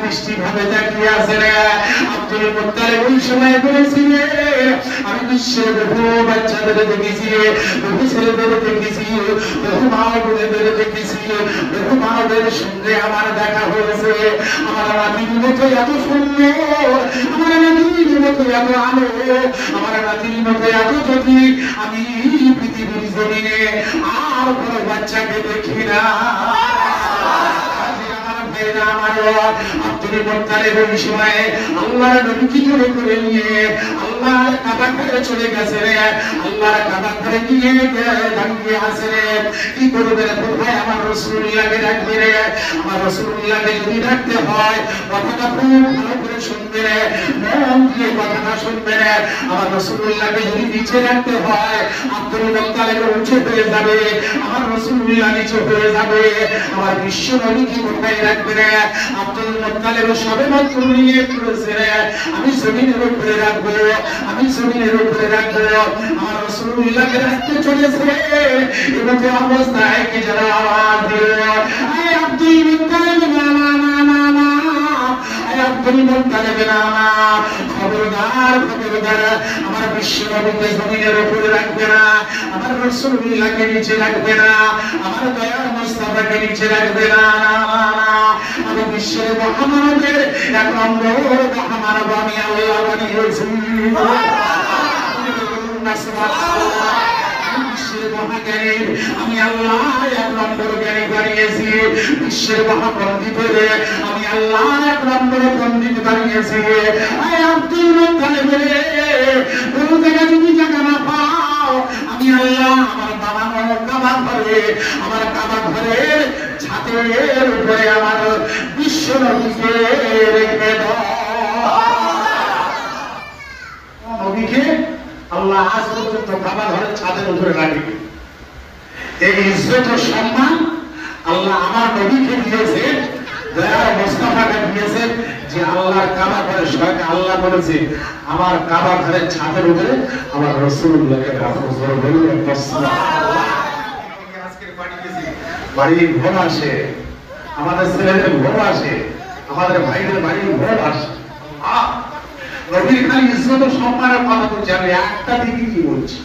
দৃষ্টি ভাবে তাকিয়ে আছে রে। আব্দুল মুত্তালিব ওই সময় বলেছিলেন, আমি বিশ্বের বহু বাচ্চাদের দেখেছি, বহু ছেলেদের দেখেছি, বহু মা বোনেদের দেখেছি, বহু মাদের সঙ্গে আমার দেখা হয়েছে। আমার নাতির মতো এত সুন্দর, আমার নাতির মতো এত আলো, আমার নাতির মতো এত জ্যোতি আমি পৃথিবীর জমিনে আর কোনো বাচ্চাকে দেখি না। আব্দুল মুত্তালিব ওই সময় আল্লাহর নবীকে জোরে করে নিয়ে আল্লাহর কাবা ঘরে চলে গেছে রে। আল্লাহর কাবা ঘরে গিয়ে দাঁড়িয়ে আছে রে। কি করবে রে ভাই, আমার রাসূলুল্লাহকে ডাকবে রে। আমার রাসূলুল্লাহকে যদি ডাকতে হয় কথাটা খুব ভালো করে শুনবে রে, মন দিয়ে কথাটা শুনবে রে। আমার রাসূলুল্লাহকে যদি নিচে রাখতে হয় আব্দুল মুত্তালিব উঁচু হয়ে যাবে, আমার রাসূলুল্লাহ নিচু হয়ে যাবে। আমার বিশ্ব নবীকে কোথায় রাখবে রে? আব্দুল মুত্তালিব সবেমাত্র নিয়ে করেছে রে, আমি জমিনের উপরে রাখবো, আমি জমিনের উপরে রাখবো। আমার রাসূলুল্লাহকে রাখতে চলেছে, এমতো অবস্থায় কি যারা আওয়াজ দিল, আয় আব্দুল মুত্তালিব না না না না না, আয় আব্দুল মুত্তালিব না না, খবরদার খবরদার, আমার বিশ্ব নবীকে জমিনের উপরে রাখবে না, আমার রাসূলুল্লাহকে নিচে রাখবে না, আমার দয়ার মুস্তাফাকে নিচে রাখবে না না না। আমি বিশ্বের মহামানবের এক নম্বর মহামানব আমি আল্লাহ বানিয়েছি। বিশ্বের মহাজ্ঞানী আমি আল্লাহ এক নম্বর জ্ঞানী বানিয়েছি। বিশ্বের মহাপণ্ডিতের আমি আল্লাহ এক নম্বর পণ্ডিত বানিয়েছি। আব্দুল মুত্তালিব কোন জায়গায় তুমি জায়গা না পাও, আমি আল্লাহ আমার বানানো কাবা ঘরে, আমার কাবা ঘরের ছাদের উপরে আমার বিশ্ব নবীকে রেখে দাও। নবীকে আল্লাহ আজ পর্যন্ত কাবা ঘরের ছাদের উপরে রাখে। এই ইজ্জত ও সম্মান আল্লাহ আমার নবীকে দিয়েছে, দয়ার মুস্তাফাকে দিয়েছে, যে আল্লাহর কাবা ঘরে স্বয়ং আল্লাহ বলেছে আমার কাবা ঘরের ছাদের উপরে আমার রাসূলুল্লাহকে রাখো। বাড়ির ঘর আসে, আমাদের ছেলেদের ঘর আসে, আমাদের ভাইদের বাড়ির ঘর আসে। নবীর খালি ইজ্জত ও সম্মানের কথা বলছি, আমি একটা দিকে কি বলছি।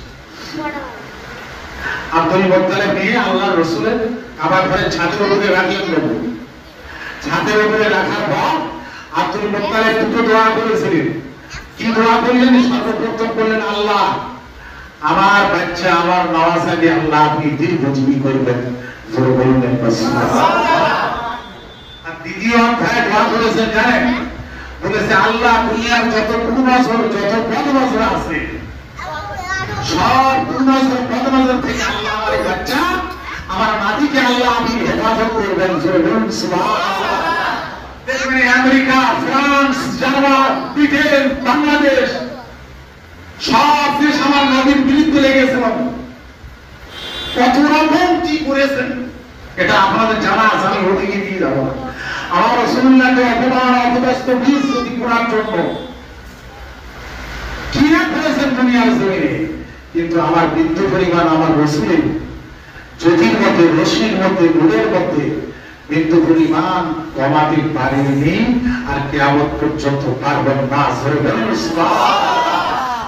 আব্দুল মুত্তালিব নিয়ে আল্লাহর রাসূলের কাবা ঘরের ছাদের উপরে রাখলেন। নবী ছাদের উপরে রাখার পর আব্দুল মুত্তালিব দুটো দোয়া করেছিলেন। কি দোয়া করলেন? সর্বপ্রথম বললেন, আল্লাহ আমার বাচ্চা আমার নওয়াজকে আল্লাহ আপনি দীর্ঘজীবী করবেন। জোরে বললেন সুবহানাল্লাহ। আর দ্বিতীয় অধ্যায়ে দোয়া করেছেন জানেন, বলেছে আল্লাহ দুনিয়ার যত কুনজর যত বদনজর আছে সব কুনজর বদনজর থেকে আল্লাহ আমার বাচ্চা আমার নাতিকে আল্লাহ আপনি হেফাজত করবেন। জোরে বলুন সুবহানাল্লাহ। দেখবেন America, France, German, Britain, Bangladesh সব দেশ আমার নবীর বিরুদ্ধে লেগেছে। কত রকম কি করেছেন এটা আপনাদের জানা আছে, আমি ওদিকে দিয়ে যাবো না। আমার রাসূলুল্লাহকে অপমান অপদস্থ বিরোধী করার জন্য কি না করেছেন দুনিয়ার জমিনে, কিন্তু আমার বিন্দু পরিমাণ আমার রাসূলের জ্যোতির মধ্যে, রশ্মির মধ্যে, নূরের মধ্যে বিন্দু পরিমাণ কমাতে পারেনি, আর কিয়ামত পর্যন্ত পারবেন না।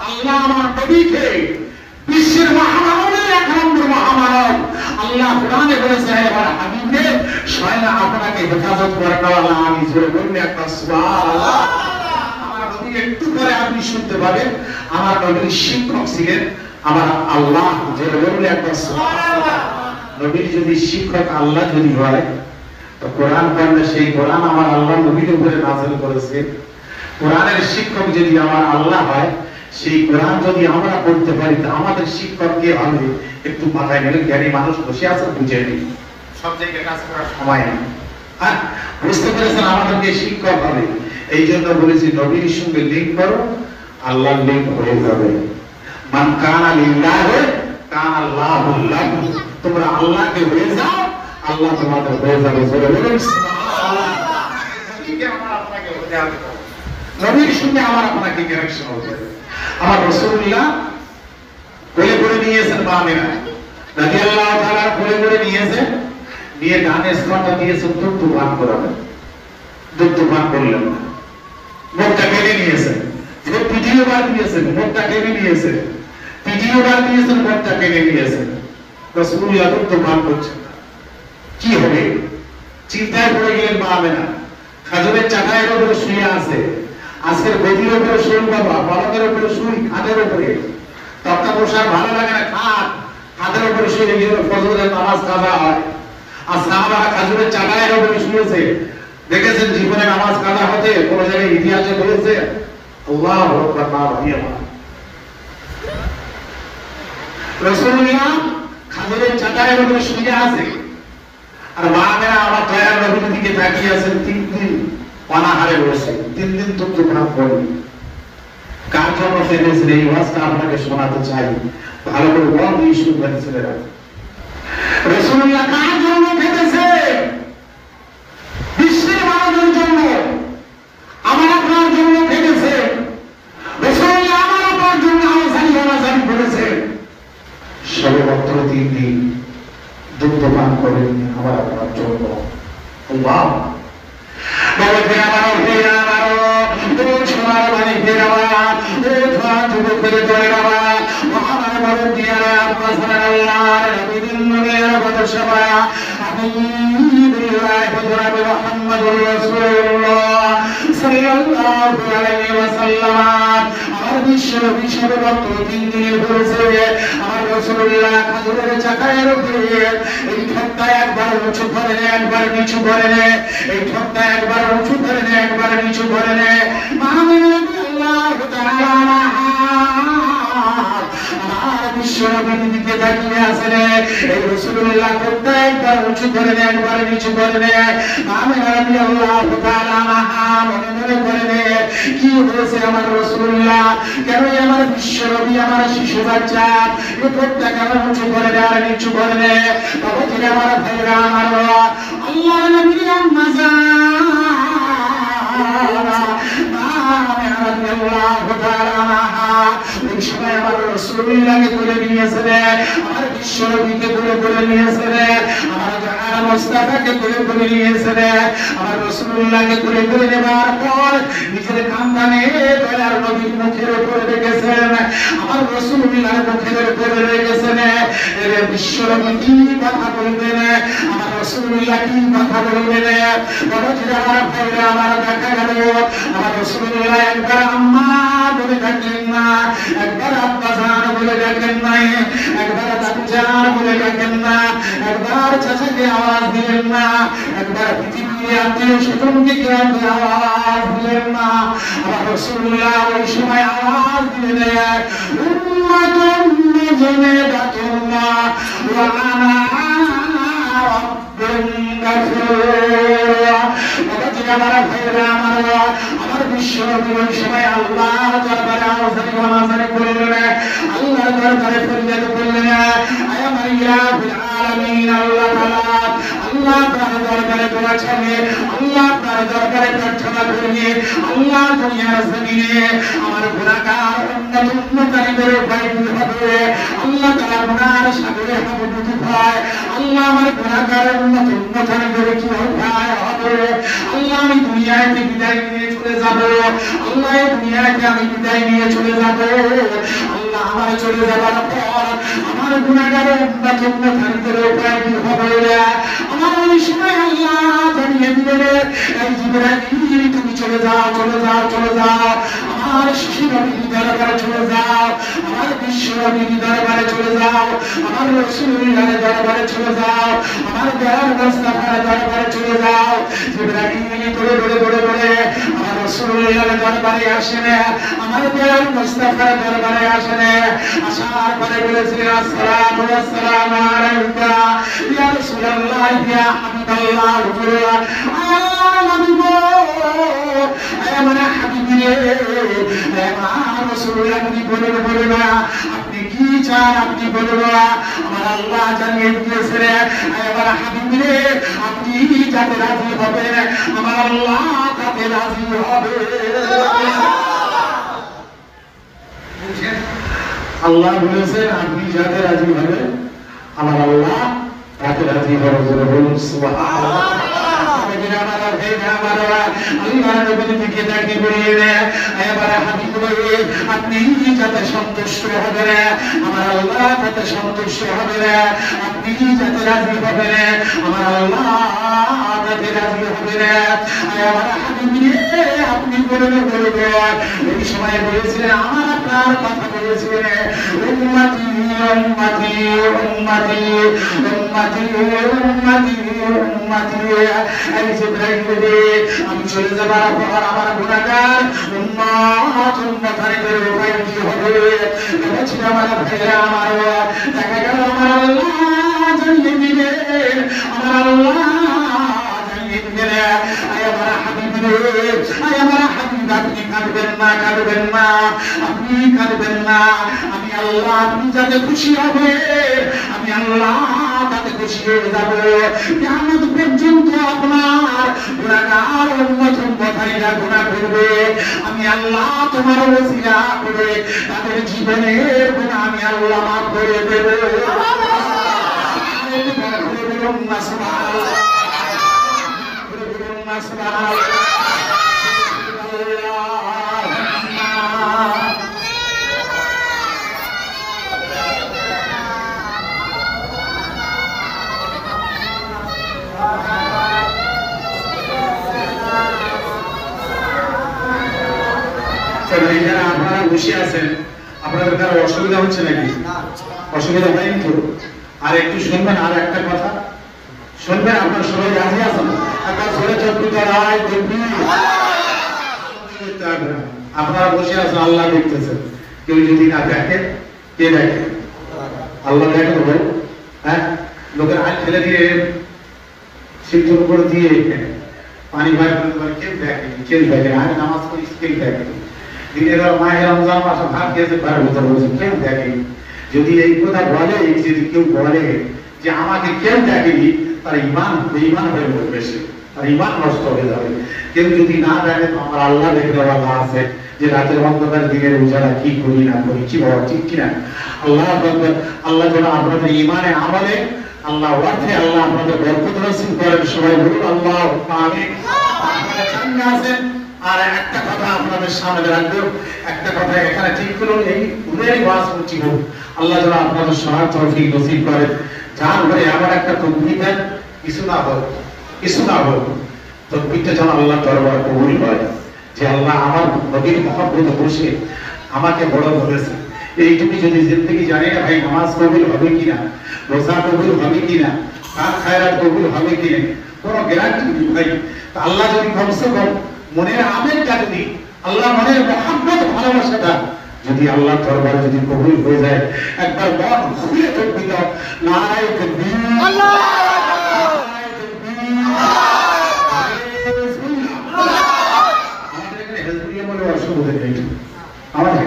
আল্লাহ আমার নবীকে বিশ্বের মহামানবের এক নম্বর মহামানব আল্লাহ কোরআনে বলেছে, এবার হাবিবকে স্বয়ং আপনাকে হেফাজত করানোওয়ালা আমি। জোরে বলুন একটা সুবহানাল্লাহ। আমার নবী একটু পরে আপনি শুনতে পাবেন আমার নবীর শিক্ষক ছিলেন আমার আল্লাহ। জোরে বলুন একটা সুবহানাল্লাহ। নবীর যদি শিক্ষক আল্লাহ যদি হয় তো কোরআন পড়লে সেই কোরআন আমার আল্লাহ নবীর উপরে নাযিল করেছে। কোরআনের শিক্ষক যদি আমার আল্লাহ হয়, সেই কোরআন যদি আমরা পড়তে পারি তো আমাদের শিক্ষক কে হবে? একটু মাথায় গেলে জ্ঞানী মানুষ বসে আছে, বুঝে নেই, সব জায়গায় কাজ করার সময় নেই। হ্যাঁ, বুঝতে পেরেছেন আমাদেরকে শিক্ষক হবে। এই জন্য বলেছি নবীর সঙ্গে লিঙ্ক করো, আল্লাহর লিঙ্ক হয়ে যাবে। মান কানা লিল্লাহ কানা আল্লাহু লাহু। তোমরা আল্লাহকে হয়ে যাও, আল্লাহ তোমাদের হয়ে যাবে। জোরে বলুন সুবহানাল্লাহ। নবীর সঙ্গে আমার আপনাকে কানেকশন হতে হবে। আমার রাসূলুল্লাহ কোলে করে নিয়েছেন আমিনা রাদিয়াল্লাহু তাআলা, কোলে করে নিয়েছেন, নিয়ে ডানে স্তনটা দিয়েছেন দুধ পান করাবেন। দুধ পান করলেন না, মুখটা কেড়ে নিয়েছেন, ভিডিও বার দিয়েছেন, মুখটা কেড়ে নিয়েছে, ভিডিও বার দিয়েছেন, মুখটা কেড়ে নিয়েছেন, রাসূলুল্লাহ দুধ পান করছেন। কি হবে? চিন্তায় পড়ে গেলেন মা আমেনা। খাজুরের চাটাইয়ের উপরে শুয়ে আছে, আজকের গদির উপরে শুই বাবা, বালকের উপরে শুই, খাটের উপরে, তক্তা বসার ভালো লাগে না, খাটের উপরে শুয়ে গেলে ফজরের নামাজ কাজা হয়। আর সাহাবারা খাজুরের চাটাইয়ের উপরে শুয়েছে, দেখেছেন জীবনে নামাজ কাজা হতে কোন জায়গায় ইতিহাসে বলেছে? আল্লাহু আকবার। মা ভাইয়া মা, রাসূলুল্লাহ খাজুরের চাটাইয়ের উপরে শুয়ে আছে, আর মা মেয়েরা আমার দয়ার নবীর দিকে তাকিয়ে আছেন। 3 দিন অনাহারে বসে, 3 দিন দুধ পান করেনি। কার জন্য ফেলেছেন এই ওয়াজটা আপনাকে শোনাতে চাই, ভালো করে মন দিয়ে শুনবেন ছেলেরা। রাসূলুল্লাহ কার জন্য খেতেছে? বিশ্বের মানুষের জন্য, আমার আপনার জন্য খেতেছে। রাসূলুল্লাহ আমার আপনার জন্য আলোচনা করেছে। সর্বত্র 3 দিন দুধ পান করেন আমার আপনার জন্য। আল্লাহ বাবা ফেরাবারো ফেরাবারো, ও সোনার বাড়ি ফেরাবা, ও ধোয়া যুবক ফেরে ধরে রাবা, আমার বড় দিয়ারা আপনার সাল্লাল্লাহু নবীর নূরের বদশবা হাবিবুল্লাহ হযরত মুহাম্মদুর রাসূলুল্লাহ সাল্লাল্লাহু আলাইহি ওয়াসাল্লাম। আমার বিশ্ব সর্বত্র 3 দিনের করেছে আমার রাসূলুল্লাহ খাজুরের চাকায়ের উপরে। এই ঠোঁটটা একবার উঁচু করে নে, একবার নিচু করে নে, এই ঠোঁটটা একবার উঁচু করে নে, একবার নিচু করে নে। আল্লাহু তাআলা আমার বিশ্ব নবীর দিকে তাকিয়ে আছে রে। এই রাসূলুল্লাহ ঠোঁটটা একবার উঁচু করে নে, একবার নিচু করে নে। আমি রাদিয়াল্লাহু তাআলা মনে মনে করে নে, কি হয়েছে আমার রাসূলুল্লাহ, কেন আমার বিশ্ব নবী, আমার শিশু বাচ্চা এই ঠোঁটটা কেন উঁচু করে নে আর নিচু করে নে? তবে তিনি আমার ভাইরা, আমার আল্লাহ নবীর আম্মা ওই সময় আমার রাসূলুল্লাহকে তুলে নিয়েছে রে, আমার বিশ্ব নবীকে তুলে নিয়েছে রে, আমার জাহান মুস্তাফাকে তুলে নিয়েছে রে। আমার রাসূলুল্লাহকে তুলে নেবার পর নিজের কান্দানে দয়ার নবীর মুখের উপরে রেখেছেন, আমার রাসূলুল্লাহর মুখের উপরে রেখেছেন। এর বিশ্ব নবী কি কথা বলবেন, আমার রাসূলুল্লাহ কি কথা বলবেন? বড় আমার ভাইরা, আমার দেখা গেল আমার রাসূলুল্লাহ একবার আম্মা বলে ডাকেন না, একবার আব্বা জান বলে ডাকেন নাই, একবার চাচা জান বলে ডাকেন না, একবার চাচাকে আওয়াজ দিলেন না, একবার পৃথিবীর আত্মীয় স্বজনকে আওয়াজ দিলেন না। আমার রাসূলুল্লাহ ওই সময় আওয়াজ দিলেন, উম্মাতুন মুজনিবাতুল্লাহ ওয়া আনা রাব্বুল গাফুর। আমার ভাইরা, আমার বিশ্ব নবী ওই সময় আল্লাহর দরবারে আওয়াজ করলেন, আল্লাহর দরবারে ফরিয়াদ করলেন, আয়া মারিয়া ফিল আলামিন। আল্লাহ তাআলা, আল্লাহ তাআলার দরবারে দোয়া চাইয়ে, আল্লাহ তাআলার দরবারে প্রার্থনা করিয়ে, আল্লাহ দুনিয়ার জমিনে আমার গুনাহগার উম্মতদের উপায় কি হবে? আল্লাহ তাআলা গুনাহর সাগরে হাবুডুবু হয়, আল্লাহ আমার গুনাহগার উম্মতদের কি উপায় হবে? আল্লাহ আমি দুনিয়ায় বিদায় নিয়ে চলে যাব, আল্লাহ এই দুনিয়াকে আমি বিদায় নিয়ে চলে যাব। আল্লাহ আমার চলে যাবার পর আমার গুনাহগার উম্মতদের উপায় কি হবে? আমার ওই সময় আল্লাহ জানিয়ে দিলেন, এই জিবরাইল তুমি চলে যাও, চলে যাও, চলে যাও, আমার শিশু নবীর দরবারে চলে যাও, আমার বিশ্ব নবীর দরবারে চলে যাও, আমার রাসূলুল্লাহর দরবারে চলে যাও, আমার দয়ার মুস্তাফার দরবারে চলে যাও। জিবরাইল দৌড়ে আমার রাসূলুল্লাহর দরবারে আসেন, আমার দয়ার মুস্তাফার দরবারে আসেন। আসার পরে বলেছিলেন, আসসালামু আলাইকুম আলাইকা ইয়া রাসূলুল্লাহ, ইয়া হাবিবাল্লাহ, হুজুর আল্লাহর নবী গো, আমার হাবিব রে, আমার রাসূলুল্লাহ আপনি বলেন না, আপনি কি চান আপনি বলুন। আমার আল্লাহ জানিয়ে দিয়েছে রে, আমার হাবিব রে, আপনি যাতে রাজি হবেন আমার আল্লাহ তাতে রাজি হবে। আল্লাহ বলেছেন আপনি যাতে রাজি হবেন আমার আল্লাহ তাতে রাজি হবে। বলুন সুবহানাল্লাহ। নবীরা আমার ভাইরা আমার আল্লাহর নবীর দিকে তাকিয়ে বললেন এবার হাবিবুল্লাহ আপনি যাতে সন্তুষ্ট হবেন আমার আল্লাহ যাতে সন্তুষ্ট হবেন আপনি যাতে রাজি হবেন আমার আল্লাহ যাতে রাজি হবেন আমার হাবিবুল্লাহ আপনি বলবেন ওই সময় বলেছিলেন আমার আপনার কথা বলেছিলেন উম্মতি উম্মতি উম্মতি উম্মতি উম্মতি উম্মতি এই জিবরাইল রে আমি চলে যাবার পর আমার গুনাহগার উম্মত উম্মতারে করে উপায় কি হবে বলছি আমার ভাইরা আমার দেখা গেল আমার আল্লাহ জানিয়ে দিলেন আমার আল্লাহ জানিয়ে দিলেন আমার হাবিব রে আমার হাবিব আপনি কাঁদবেন না আপনি কাঁদবেন না আমি আল্লাহ আপনি যাতে খুশি হবে আমি আল্লাহ তাতে খুশি হয়ে যাব কিয়ামত পর্যন্ত আপনার গুনাহগার উম্মত উম্মতারিরা গুনাহ করবে আমি আল্লাহ তোমার ওসিলা করে তাদের জীবনের গুনাহ আমি আল্লাহ মাফ করে দেব আপনারা বসে আছেন আপনাদের কারো অসুবিধা হচ্ছে নাকি অসুবিধা হয়নি তো আর একটু শুনবেন আর একটা কথা শুনবেন আপনার সবাই রাজি আছেন একটা ঝরে চক্রি করায় আপনারা বসে আছেন আল্লাহ দেখতেছেন কেউ যদি না দেখে কে দেখে আল্লাহ দেখে তো হ্যাঁ লোকের হাত ফেলে দিয়ে সিদ্ধর উপর দিয়ে পানি ভাই কেউ দেখে আমি নামাজ পড়ি কেউ দেখে দিনের মায়ের রমজান মাসে ভাত খেয়েছে ঘরের ভিতরে বসে কেউ দেখেনি যদি এই কথা বলে যদি কেউ বলে যে আমাকে কেউ দেখেনি তার ইমান হয়ে উঠবে সে তার ইমান নষ্ট হয়ে যাবে কেউ যদি না দেখে তো আমার আল্লাহ দেখে দেওয়া আছে যে রাতের অন্ধকার দিনের উজালা কি করি না করি কি বাবা ঠিক কিনা আল্লাহ যেন আপনাদের ইমানে আমলে আল্লাহ ওয়ার্থে আল্লাহ আপনাদের বরকত নসিব করেন সবাই বলুন আল্লাহ আমিন আপনারা আছেন আর একটা কথা আপনাদের সামনে রাখবো একটা কথা এখানে ঠিক করুন এই উদয়ের ওয়াজ করছি হোক আল্লাহ যেন আপনাদের সহায় তৌফিক নসিব করেন যার ঘরে আবার একটা তকবীর দেন কিছু না হোক তকবীরটা যেন আল্লাহ দরবারে কবুল হয় যে আল্লাহ আমার নবীর মহব্বতে বসে আমাকে বড় করেছে এইটুকু যদি জিন্দগি জানি না ভাই নামাজ কবুল হবে কিনা রোজা কবুল হবে কিনা দান খায়রাত কবুল হবে কিনা কোনো গ্যারান্টি নেই ভাই তা আল্লাহ যদি কমসে কম মনের আবেগটা যদি আল্লাহ মনের মহব্বত ভালোবাসাটা যদি আল্লাহ দরবারে যদি কবুল হয়ে যায় একবার মন খুলে তকবীর দাও নারায়ে তাকবীর আল্লাহ নারায়ে তাকবীর আমাদের এখানে হেজবুলিয়া বলে অসুবিধা নেই আমাদের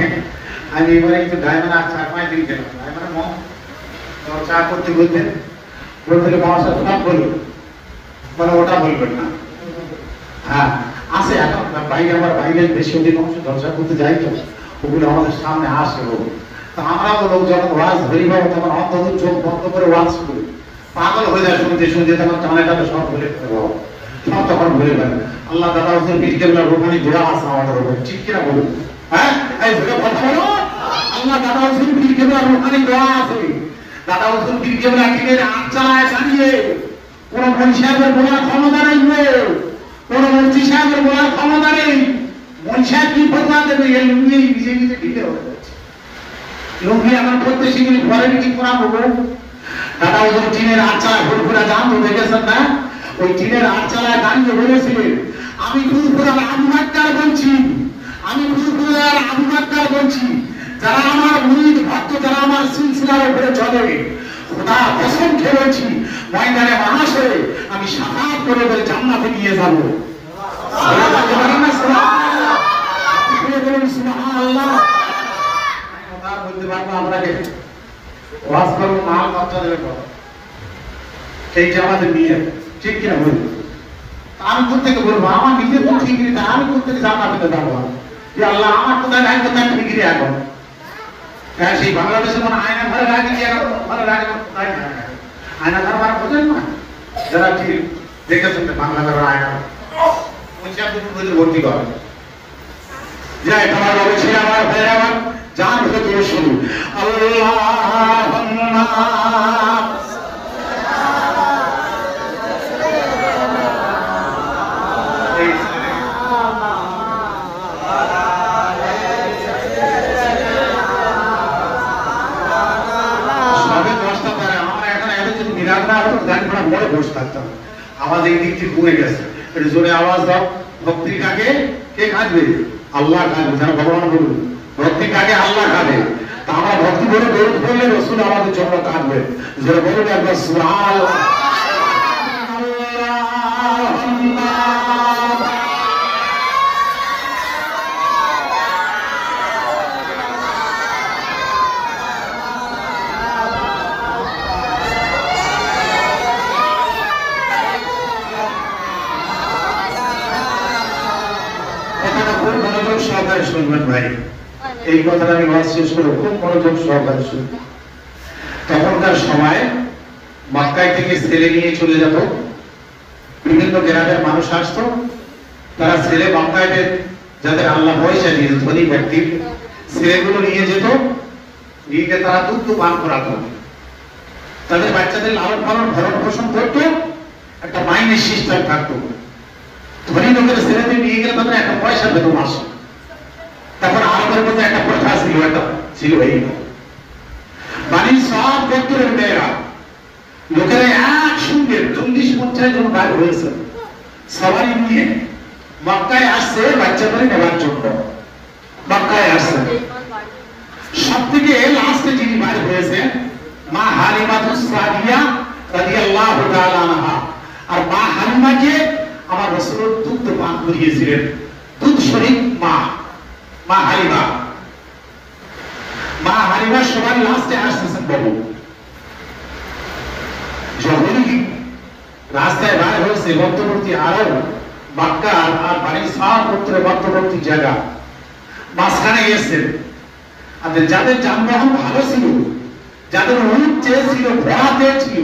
আমি এবারে একটু ডায়মন্ড আর 4-5 দিন গেলাম ডায়মন্ড মন তো চা করতে বলতে মহাশয় সব বলুন মানে ওটা বলবেন না হ্যাঁ আছে এখন বাইরে আমার বাইরে বেশি অধিকাংশ দর্শা করতে যাই তো ওগুলো আমাদের সামনে আসে তা আমরা লোক যখন ওয়াজ হরি বাবা তখন অন্তত চোখ বন্ধ করে ওয়াজ করি পাগল হয়ে যায় শুনতে তখন টানে সব ভুলে সব তখন ভুলে যাবে আল্লাহ দাদা হোসেন পীর কেবলা রোহানি দোয়া আছে আমাদের উপর ঠিক কিনা বলুন হ্যাঁ এই ধরে কথা বলো আল্লাহ দাদা হোসেন পীর কেবলা রোহানি দোয়া আছে দাদা হোসেন পীর কেবলা টিনের আঁচায় জানিয়ে কোন মনীষাদের বলার ক্ষমতা নাই কোন মন্ত্রী সাহেবের বলার ক্ষমতা নেই মনীষী সাহেব কি ফতোয়া দেবে এই লুঙ্গি নিজে নিজে ঢিলে হয়ে যাচ্ছে লুঙ্গি এখন করতে শিখিনি ঘরে কি করা বলবো দাদা ওই টিনের আটচালায় ভুলভুলা জান তো দেখেছেন না ওই টিনের আটচালায় দাঁড়িয়ে বলেছিলেন আমি ফুলপুরার আবু বাক্কার বলছি যারা আমার মুরিদ ভক্ত যারা আমার সিলসিলার উপরে চলে খোদা কসম খেয়ে বলছি ময়দানে মাহাশরে আমি শাফাত করে ওদের জান্নাতে নিয়ে যাব সুবহানাল্লাহ কথা বলতে পারবো আপনাকে ওয়াজ করব মাল বাচ্চা দেবে কথা এইটা আমাদের নিয়ে ঠিক কিনা বলবো আমি কোথেকে বলবো আমার নিজের ঠিক না আমি কোথেকে জান্নাতে যাবো যে আল্লাহ আমার কোথায় রাখবে কোথায় ফিরে এখন হ্যাঁ সেই বাংলাদেশে মানে আয়না ঘরে রাখি ঘরে রাখি আয়না ঘর মানে বোঝেন না যারা ঠিক দেখেছেন বাংলা বেরোর আয়না ভর্তি করে যাই তোমার বলছি আমার ভাই আমার জান থেকে শুরু আল্লাহুম্মা আওয়াজ এই দিক থেকে কমে গেছে, একটু জোরে আওয়াজ দাও। ভক্তির কাকে কে কাঁদবে? আল্লাহ কাঁদবে। যেন ভগবান বলুন ভক্তির কাকে আল্লাহ কাঁদে। তা আমরা ভক্তি করে দৌড় করলে রসুল আমাদের জন্য কাঁদবে। জোরে বলুন একবার সুবহানাল্লাহ। শুনবেন ভাই, এই কথাটা আমি ওয়াজ শেষ করে খুব মনোযোগ সহকারে শুনবেন। তখনকার সময় মক্কায় থেকে ছেলে নিয়ে চলে যেত, বিভিন্ন গ্রামের মানুষ আসতো, তারা ছেলে মক্কায় যাদের আল্লাহ পয়সা দিয়ে ধনী ব্যক্তির ছেলেগুলো নিয়ে যেত, নিয়ে গিয়ে তারা দুধ পান করাতো, তাদের বাচ্চাদের লালন পালন ভরণ পোষণ করতো, একটা মাইনের সিস্টেম থাকতো। ধনী লোকের ছেলেদের নিয়ে গেলে তাদের একটা পয়সা পেত মাসে। তখন আরবের মধ্যে একটা প্রথা ছিল এই মানে সব গোত্রের মেয়েরা লোকেরা একসঙ্গে 40-50 জন ভাই হয়েছে, সবাই নিয়ে মক্কায় আসছে বাচ্চাদের নেওয়ার জন্য। মক্কায় আসছে সব থেকে লাস্টে যিনি ভাই হয়েছে মা হালিমাতুস সাদিয়া রাদিয়াল্লাহু তাআলা আনহা। আর মা হালিমাকে আমার রাসূল দুধ পান করিয়েছিলেন, দুধ শরীক মা হালিমা। মা হালিমা সবার লাস্টে আসতেছেন বাবু। যখনই রাস্তায় বার হয়েছে মধ্যবর্তী আরব মক্কা আর বাড়ি সার পুত্রের মধ্যবর্তী জায়গা মাঝখানে এসেছেন। আর যাদের যানবাহন ভালো ছিল, যাদের উট চেয়েছিল, ঘোড়া চেয়েছিল,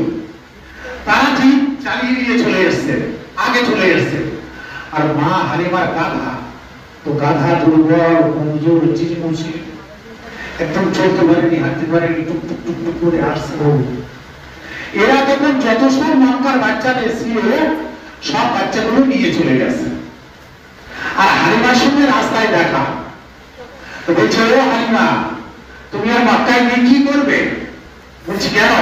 তারা ঠিক চালিয়ে নিয়ে চলে এসছে, আগে চলে এসছে। আর মা হালিমার গাধা তো গাধা দুর্বল, কমজোর, চিচিমুচি, একদম চলতে পারেনি, হাঁটতে পারেনি, টুক টুক টুক টুক করে আসছে। এরা তখন যত সব মক্কার বাচ্চাদের ছিল সব বাচ্চাগুলো নিয়ে চলে গেছে। আর হালিমার সঙ্গে রাস্তায় দেখা, তো বলছে ও হালিমা তুমি আর মক্কায় গিয়ে কি করবে? বলছি কেন?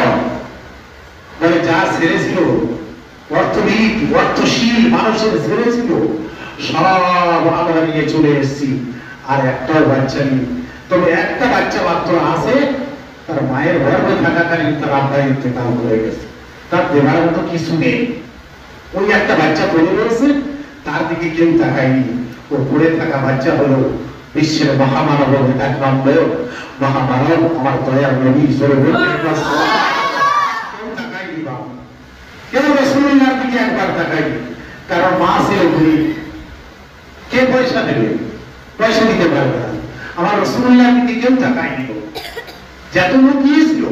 বলে যা ছেড়েছিল অর্থবিদ অর্থশীল মানুষের ছেড়েছিল সব আমরা নিয়ে চলে এসেছি, আর একটাও বাচ্চা নেই। তবে একটা বাচ্চা মাত্র আছে, তার মায়ের গর্ভে থাকাকালীন তার আব্বা ইন্তেকাল করে গেছে, তার দেবার মতো কিছু নেই। ওই একটা বাচ্চা পড়ে রয়েছে, তার দিকে কেউ তাকায়নি। ও পড়ে থাকা বাচ্চা হলো বিশ্বের মহামানব একরাম মহামানব আমার দয়ার নবী কেউ রাসূলুল্লাহর দিকে একবার তাকায়নি, কারণ মা ছিল গরীব, কে পয়সা দেবে? পয়সা দিতে পারবে না। আমার রাসূলুল্লাহর দিকে কেউ তাকায়নি। যত লোক গিয়েছিল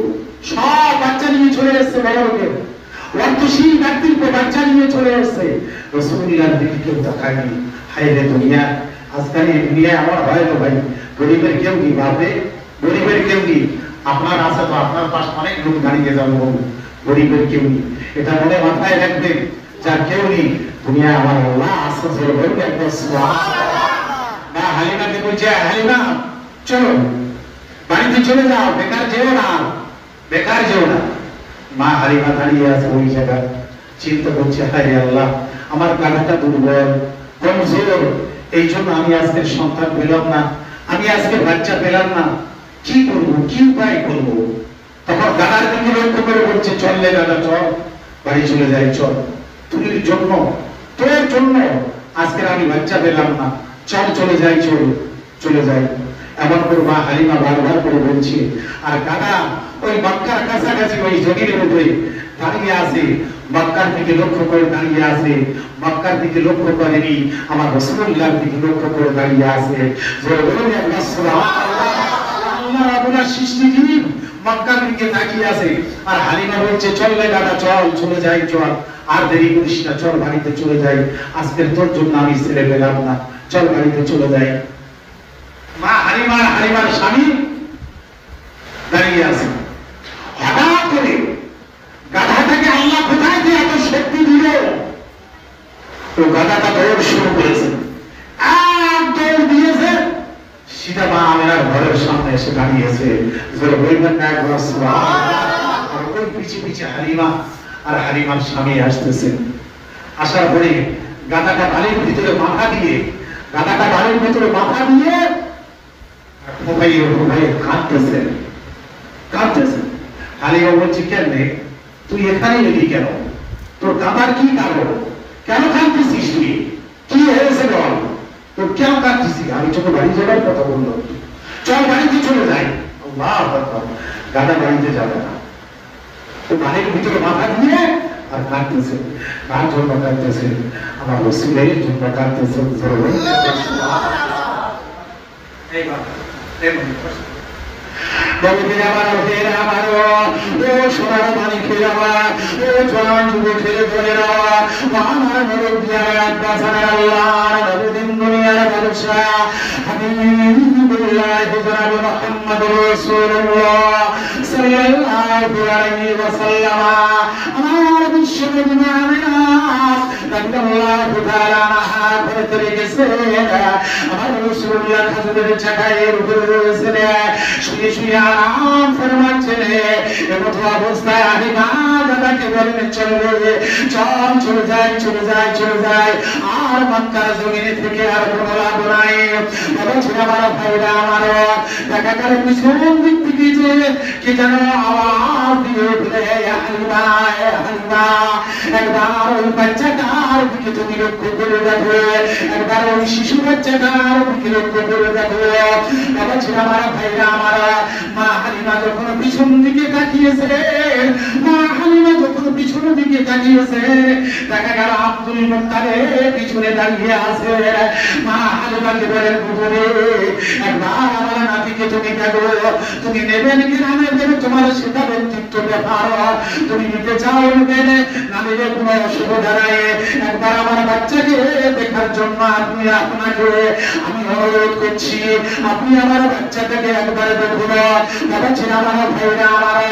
সব বাচ্চা নিয়ে চলে এসছে, বড় লোকের অর্থশীল ব্যক্তির বাচ্চা নিয়ে চলে এসছে, রাসূলুল্লাহর দিকে কেউ তাকায়নি। হায় রে দুনিয়া, আজকাল এই দুনিয়ায় আমার হয় তো ভাই, গরিবের কেউ কি ভাববে? গরিবের কেউ কি? আপনার আছে তো আপনার পাশ অনেক লোক দাঁড়িয়ে যাবে, গরিবের কেউ নেই, এটা মনে মাথায় রাখবেন। যার কেউ নেই দুনিয়ায় আমার আল্লাহ আছে। একবার সুবহানাল্লাহ। হালিমাকে বলছে হালিমা চলো বাড়িতে চলে যাও, বেকার যেও না, বেকার যেও না। মা হালিমা দাঁড়িয়ে আছে ওই জায়গায়, চিন্তা করছে হায় আল্লাহ আমার গাধাটা দুর্বল কমজোর, এই জন্য আমি আজকে সন্তান পেলাম না, আমি আজকে বাচ্চা পেলাম না, কি করবো, কি উপায় করবো? তখন গাধার দিকে লক্ষ্য করে বলছে চললে দাদা চল, বাড়ি চলে যাই, চল, তুলির জন্য তোর জন্য আজকে আমি বাচ্চা পেলাম না, চল চলে যাই, চল চলে যাই। এমন করে মা হালিমা বারবার করে বলছে। আর গাধা ওই মক্কার কাছাকাছি ওই জমিনের উপরে দাঁড়িয়ে আছে, মক্কার দিকে লক্ষ্য করে দাঁড়িয়ে আছে, মক্কার দিকে লক্ষ্য করেনি, আমার রাসূলুল্লাহর দিকে লক্ষ্য করে দাঁড়িয়ে আছে। জোরে বলুন আল্লাহ সুবহানাল্লাহ। আল্লাহ রাব্বুল সৃষ্টিজীব মক্কার দিকে তাকিয়ে আছে। আর হালিমা বলছে চললে গাধা চল, চলে যাই চল, আর দেরি করিস না, চল বাড়িতে চলে যাই, আজকের তোর জন্য আমি ছেলে পেলাম না, চল বাড়িতে চলে যাই। মা হালিমার স্বামী দাঁড়িয়ে আছে। হঠাৎ করে গাধাটাকে আল্লাহ কোথায় দিয়ে এত শক্তি দিল, তো গাধাটা দৌড় শুরু করেছে, এক দৌড় দিয়েছে, সিধা মা আমেনার ঘরের সামনে এসে দাঁড়িয়েছে। জোরে বলবেন না একবার সুবহানাল্লাহ। আর ওই পিছে পিছে হালিমা আর হালিমার স্বামী আসতেছেন। আসার পরে গাধাটা বাড়ির ভিতরে মাথা দিয়ে কাঁদতেছেন। হালিমা বলছে, কেন তুই এখানে এলি কেন? তোর কাঁদার কি কারণ? কেন কাঁদতেছিস তুই? কি হয়েছে বল? তোর কেন কাঁদতেছিস? আমি ছোট বাড়ি যাবার কথা বললো, চল বাড়িতে চলে যাই। আল্লাহু আকবার। গাধা বাড়িতে যাবে না, তো বাড়ির ভিতরে মাথা দিয়ে আর কাঁদতেছে। কার জন্য কাঁদতেছে? আমার রাসূলের জন্য কাঁদতেছে। আরাম ফরমাচ্ছেন। এমতো অবস্থায় হালিমা দাদাকে বলেন, চলে যায়, আর মক্কার জমিনে থেকে আর কোনো লাভ নাই। আমার ভাইরা আমার দেখা গেল পিছন দিক থেকে যে কি যেন আওয়াজ দিয়ে উঠলে, হালিমা একবার ওই বাচ্চাটার দিকে তুমি লক্ষ্য করে দেখো, একবার ওই শিশু বাচ্চাটার দিকে লক্ষ্য করে দেখো। আমার ভাইরা আমার মা হালিমা যখন পিছন দিকে তাকিয়েছে, দেখা গেল আব্দুল মুত্তালিব পিছনে দাঁড়িয়ে আছে। মা হালিমাকে বলেন, একবার আমার নাতিকে তুমি দেখো, তুমি নেবেন কি না নেবেন তোমার সেটা ব্যক্তিত্ব ব্যাপার, তুমি নিতে চাও নেবেন, না নিলে কোনো অসুবিধা নাই। একবার আমার বাচ্চাকে দেখার জন্য আপনাকে আমি অনুরোধ করছি, আপনি আমার বাচ্চাটাকে একবার দেখুন। বলছেন আমার ভাইরা আমার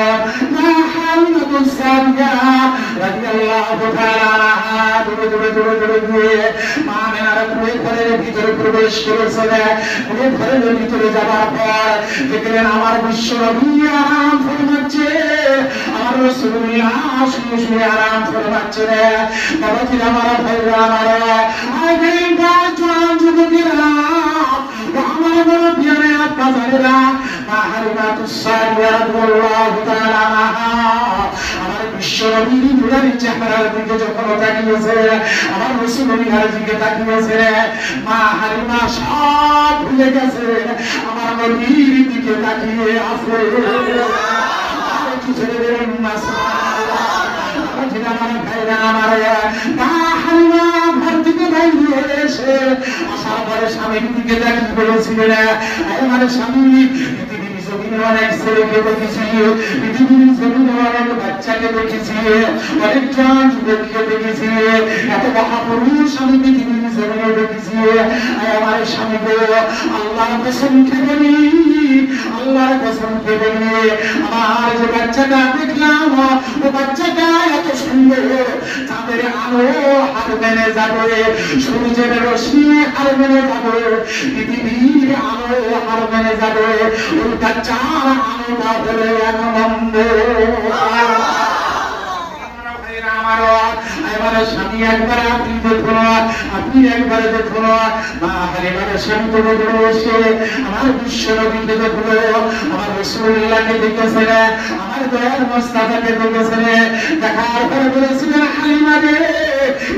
ভিতরে প্রবেশ করেছেন। ঘরের ভিতরে যাবার পর দেখলেন আমার বিশ্ব নবী আরাম ফরমাচ্ছে, আমার রাসূলুল্লাহ শুয়ে আরাম ফরমাচ্ছেন। বলছেন আমার ভাইরা আমার যুবকেরা, আমার বড় প্রিয় আপনারা আমার বিশ্ব নবীর নুরানি চেহারার দিকে যখন তাকিয়েছে, আমার রাসূলুল্লাহর দিকে তাকিয়েছে, মা হালিমা সব ভুলে গেছে, আমার নবীর দিকে তাকিয়ে আছে। আর কি ছেড়ে দেবেন না আমার ভাইরা আমার মা হালিমা ঘর থেকে বাইরে এসে আসার পরে স্বামীর দিকে তাকিয়ে বলেছিলেন, আমার স্বামী অনেক ছেলেকে দেখেছি, পৃথিবীর জমিনে অনেক বাচ্চাকে দেখেছি, অনেকজন যুবককে দেখেছি, এত মহাপুরুষ আমি পৃথিবীর জমিনে দেখেছি। আমার স্বামী গো, আল্লাহর কসম খেয়ে বলি, আমার যে বাচ্চাটা দেখলাম, ও বাচ্চাটা এত সুন্দর, তাদের আলো হার মেনে যাবে, সূর্যের রশ্মি হার মেনে যাবে, পৃথিবীর আলো হার মেনে যাবে, ওই বাচ্চার আলোটা হলে এক নম্বর। আমার স্বামী একবার আপনি দেখুন, আপনি একবার দেখুন, মা হালিমার স্বামী তো বসে আমার বিশ্ব নবীকে দেখুন, আমার রাসূলুল্লাহকে দেখেছেন, আমার দয়ার মুস্তাফাকে দেখেছেন। দেখার পরে বলেছিলেন, হালিমা রে,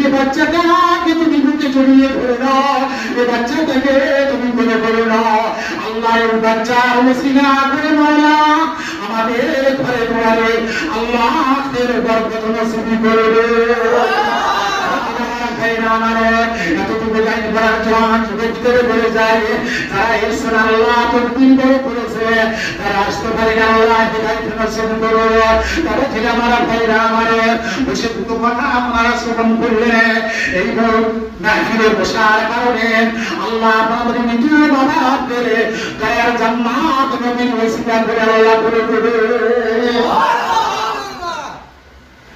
এই বাচ্চাটাকে তুমি বুকে জড়িয়ে ধরে নাও, এই বাচ্চাটাকে তুমি কোলে করে নাও। আল্লাহ এই বাচ্চার ওসিলা করে মাওলা আমাদের ঘরে ঘরে আল্লাহের বরকত নসিব করবে। ভাইরা আমার এতটুকু গাইড করার জোয়ান যুবকদের বলে যায় তারা এসেছেন আল্লাহ তকবীর বড় করেছে তারা আসতে পারে না আল্লাহ হিদায়াত নসিব করো তারা ঠিক আমার ভাইরা আমার বসে দুটো কথা আপনারা শ্রবণ করলেন এই বড় মাহফিলে বসার কারণে আল্লাহ আমাদের নিজে বাবা আপনাদের দয়ার জান্নাত নবীর ওসিলা করে আল্লাহ করে দেবে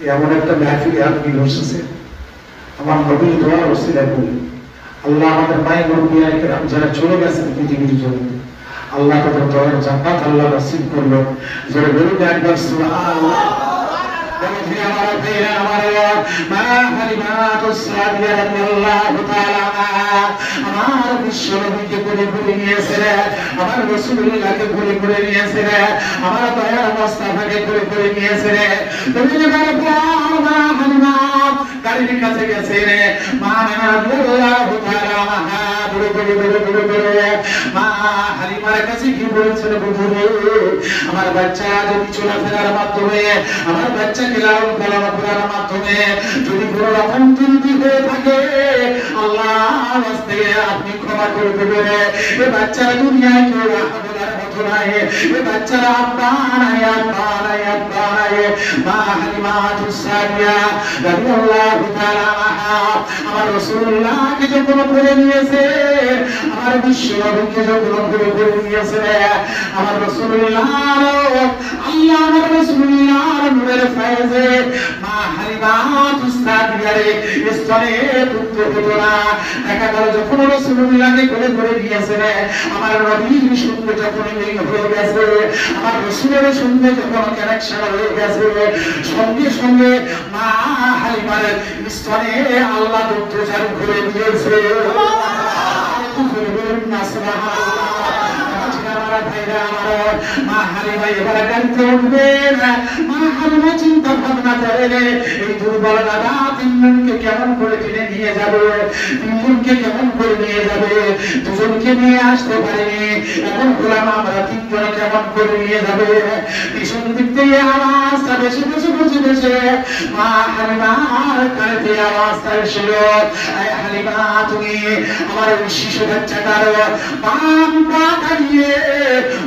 এমন একটা মাহফিলে আপনি বসেছে আমার নবীর দোয়ার ওসিলা করে আল্লাহ আমাদের মায়ের নবীরা যারা চলে গেছেন পৃথিবীর জন্য আল্লাহ তাদের দয়ার জান্নাত আল্লাহ নসিব করলো যারা বলুন একবার সুবহানাল্লাহ আমার বিশ্বনবীকে করে করে নিয়েছে আমার রাসূলুল্লাহকে করে করে নিয়েছে আমার দয়ার মুস্তাফাকে করে করে নিয়েছে তুমি গাড়ির কাছে গেছে মা রাদিয়াল্লাহু তাআলা বলে মা হালিমার কাছে কি বলেছিল বুঝুরে আমার বাচ্চা যদি চলাফেরার মাধ্যমে আমার বাচ্চাকে লালন পালন করার মাধ্যমে যদি কোনো রকম ত্রুটি হয়ে থাকে আল্লাহ আস্তে আপনি ক্ষমা করে দেবেন এই বাচ্চারা দুনিয়ায় কেউ রাখার মতো নাই এই বাচ্চারা আব্বা নাই মা হালিমা তুসাদিয়া রাদিয়াল্লাহু তাআলা আমার রাসূলুল্লাহকে যখন করে নিয়েছে আমার বিশ্বনবীকে যখন করে নিয়েছে আমার রাসূলুল্লাহ আল্লাহ আমার রাসূলুল্লাহর নূরের ফয়েজে মা হালিমা তুসাদিয়ারে স্তনে পুত্র হতো না দেখা গেল যখন রাসূলুল্লাহকে করে নিয়েছে আমার নবীর সঙ্গে যখন লিঙ্ক হয়ে গেছে আমার রাসূলের সঙ্গে যখন কানেকশন হয়ে গেছে সঙ্গে সঙ্গে মা হালিমার স্তনে আল্লাহ দুধ চালু করে দিয়েছে মা হালিমা এবার গাড়িতে উঠবেন মা হালিমা চিন্তা ভাবনা করে এই দুর্বল দাদা তিনজনকে কেমন করে টেনে নিয়ে যাবে তিনজনকে কেমন করে নিয়ে যাবে দুজনকে নিয়ে আসতে পারেনি এখন বললাম আমরা তিনজনে কেমন করে নিয়ে যাবে পিছন দিক থেকে আওয়াজটা বেশি বেশি মা হালিমার কানে আওয়াজটা এসেছিল হালিমা তুমি আমার শিশু বাচ্চাটার বাম পা দিয়ে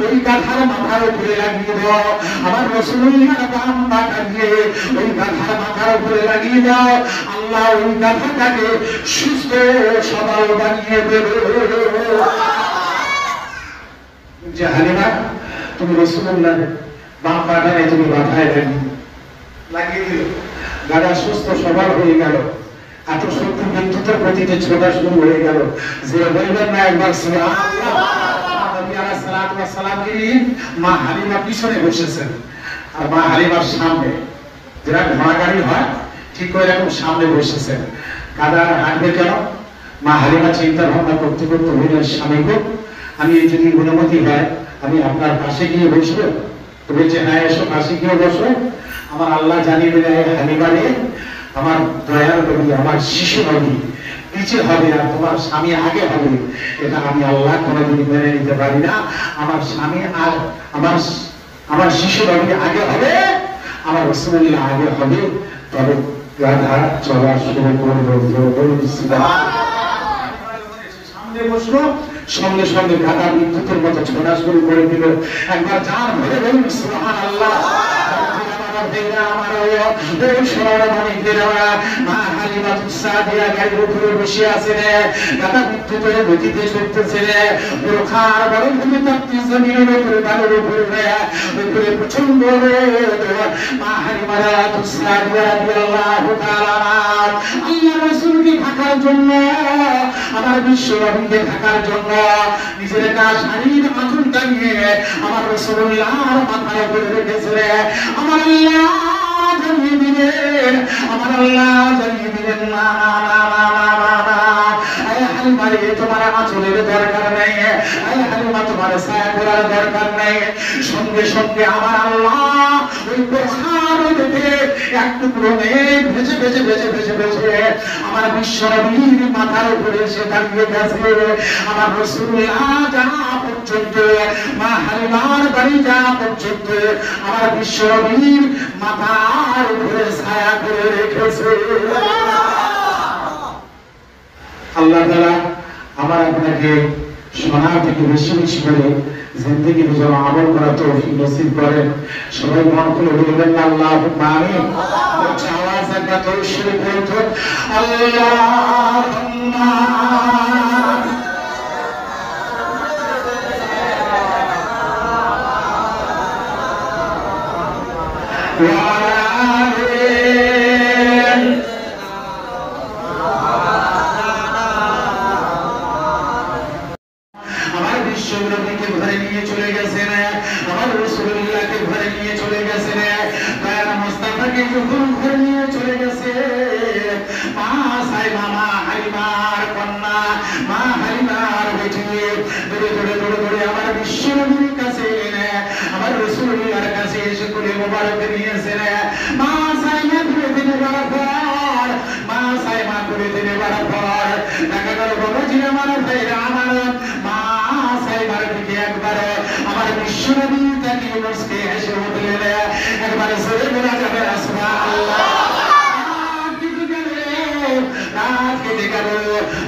ওই গাধার মাথার উপরে লাগিয়ে দাও আমার রাসূলুল্লাহর বাম পা দিয়ে ওই গাধার মাথার উপরে লাগিয়ে দাও আল্লাহ ওই গাধাটাকে সুস্থ সবল বানিয়ে দেবে যে হালিমা তুমি রাসূলুল্লাহর বাম পাটা তুমি মাথায় লাগিয়ে দিল গাধা সুস্থ সবল হয়ে গেল এত শক্তি বিদ্যুতের গতিতে ছোটা শুরু হয়ে গেল যে বলবেন না একবার মা হালিমা পিছনে বসেছেন আর মা হালিমার সামনে যেটা ঘোড়া গাড়ি হয় ঠিক করে এরকম সামনে বসেছেন গাধা হাঁটবে কেন মা হালিমা চিন্তা ভাবনা করতে করতে বললেন স্বামী গো আমি যদি অনুমতি হয় আমি আপনার পাশে গিয়ে বসবো তো বলছে হ্যাঁ এসো পাশে গিয়ে বসো আমার আল্লাহ জানিয়ে দিলে হালিমা রে আমার দয়ার নবী আমার শিশু নবী পিছে হবে আর তোমার স্বামী আগে হবে এটা আমি আল্লাহ কোনোদিন মেনে নিতে পারি না আমার স্বামী আর আমার শিশু নবী আগে হবে আমার রাসূলুল্লাহ আগে হবে তবে গাধা চলা শুরু করবে সামনে বসলো সঙ্গে সঙ্গে গাধা বিদ্যুতের মতো ছোটা শুরু করে দিল একবার যার ভরে বলুন সুবহানাল্লাহ মা হালিমা তুসাদিয়া গাড়ির উপরে বসে আছে গাধা বিদ্যুতের গতিতে চলতেছে খার বড় ভূমি তাপ্তি জমিনের উপরে বালুর উপরে প্রচন্ড মা হালিমা তুসাদিয়া রাদিয়াল্লাহু তাআলা আল্লাহ রাসূলকে ঢাকার জন্য আমার বিশ্ব নবীকে ঢাকার জন্য নিজের একটা শাড়ির আঁচল টাঙিয়ে আমার রাসূলুল্লাহর মাথার উপরে রেখেছে আমার আল্লাহ জানিয়ে দিলেন না তোমার আঁচলের দরকার নেই হালিমা তোমার ছায়া করার দরকার নেই সঙ্গে সঙ্গে আমার আল্লাহ ওই প্রসার দেখে এক টুকরো মেঘ ভেসে ভেসে ভেসে ভেসে ভেসে আমার বিশ্ব নবীর মাথার উপরে এসে দাঁড়িয়ে গেছে আমার রাসূলুল্লাহ যাওয়া পর্যন্ত মা হালিমার বাড়ি যাওয়া পর্যন্ত আমার বিশ্ব নবীর মাথার উপরে ছায়া করে রেখেছে আল্লাহ তাআলা আমার আপনাকে শোনা থেকে বেশি বেশি করে জিন্দেগিতে যেন আমল করা তৌফিক নসিব করেন। সবাই মন খুলে বলবেন আল্লাহুম্মা আমিন। আওয়াজ একটা তৌশিক বলতো আল্লাহুম্মা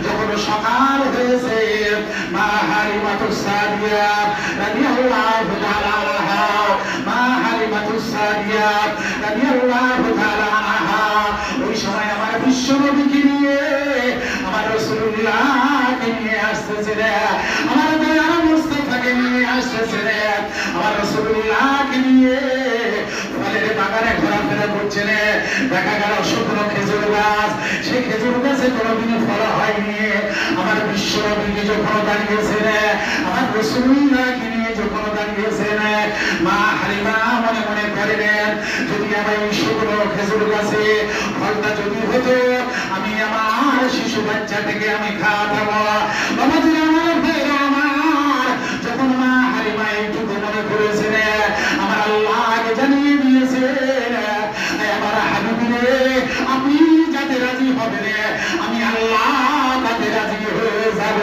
যখন সকাল হয়েছে মা হালিমাতুস সাদিয়া রাদিয়াল্লাহু তাআলা আনহা, মা হালিমাতুস সাদিয়া রাদিয়াল্লাহু তাআলা আনহা ওই সময় আমার বিশ্বনবীকে নিয়ে আমার রাসূলুল্লাহকে নিয়ে আসতেছিলেন, আমার দয়ার মুস্তাফাকে নিয়ে আসতেছিলেন, আমার রাসূলুল্লাহকে নিয়ে ফলের বাগানে ঘোরাফেরা করছিলেন। দেখা গেল শুকনো খেজুর গাছ, সেই খেজুর গাছে কোনোদিনও ফল হয়নি। আমার বিশ্বনবীকে যখন দাঁড়িয়েছেন, আমার রাসূলুল্লাহকে নিয়ে যখন দাঁড়িয়েছেন, মা হালিমা মনে মনে করেন যদি আমার এই শুকনো খেজুর গাছে ফলটা যদি হতো, আমি আমার শিশু বাচ্চাটাকে আমি খাওয়াতাম। বাবাজি আমার ভাইরা আমার, যখন মা হালিমা এইটুকু মনে করেছেন, আমার আল্লাহকে জানিয়ে দিয়েছেন আমার হাবিবরে আপনি যাতে রাজি হবেন আমি আল্লাহ তাতে রাজি হয়ে যাব।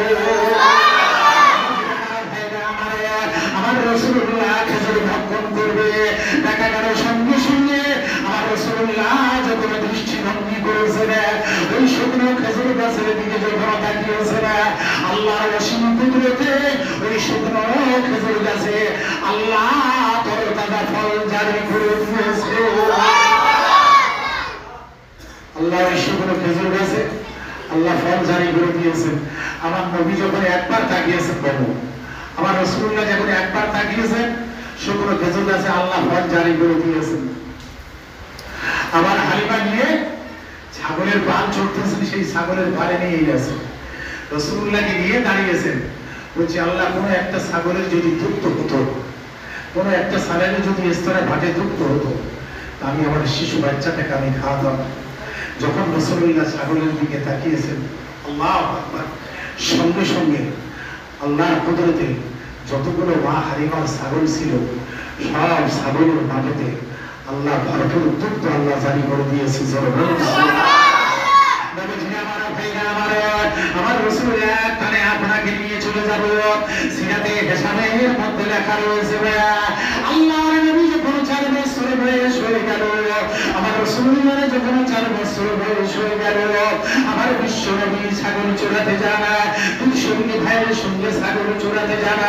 আমার রাসূলুল্লাহ খেজুর ভক্ষণ করবে, দেখা গেল সঙ্গে সঙ্গে আমার রাসূলুল্লাহ যখন দৃষ্টিভঙ্গি করেছেন ওই শুকনো খেজুর গাছের দিকে যখন তাকিয়েছেন, আল্লাহর অসীম কুদরতে ওই শুকনো খেজুর গাছে আল্লাহ তরতাজা ফল জারি করে দিয়েছে। আল্লাহ ওই শুকনো খেজুর গাছে আল্লাহ ফল জারি করে দিয়েছেন। আমার নবী যখন একবার তাকিয়েছেন, বাবু আমার রাসূলুল্লাহ যখন একবার তাকিয়েছেন শুকনো খেজুর গাছে আল্লাহ ফল জারি করে দিয়েছেন। আমার হালিমা নিয়ে ছাগলের পাল চড়তেছেন, সেই ছাগলের পালে নিয়ে গেছেন, রাসূলুল্লাহকে নিয়ে দাঁড়িয়েছেন, বলছে আল্লাহ কোনো একটা ছাগলের যদি দুগ্ধ হতো, কোনো একটা ছাগলের যদি স্তরে ভাটে দুগ্ধ হতো, আমি আমার শিশু বাচ্চাটাকে আমি খাওয়াতাম। যখন রাসূলুল্লাহ ছাগলের দিকে তাকিয়েছেন, আল্লাহু আকবার, সঙ্গে সঙ্গে আল্লাহর কুদরতে যতগুলো মা হালিমার ছাগল ছিল সব ছাগলের মাঝেতে আল্লাহ ভরপুর দুগ্ধ আল্লাহ জারি করে দিয়েছে। আমার রাসূল একটানে আপনাকে নিয়ে চলে যাব। সিরাতে হিসাবের মধ্যে লেখা রয়েছে আল্লাহর নবী যখন 4 বছর বয়স হয়ে গেল, আমার রাসূলুল্লাহ যখন 4 বছর বয়স হয়ে গেল, আমার বিশ্ব নবী ছাগল চড়াতে যান, দুই সঙ্গী ভাইয়ের সঙ্গে ছাগল চড়াতে যান।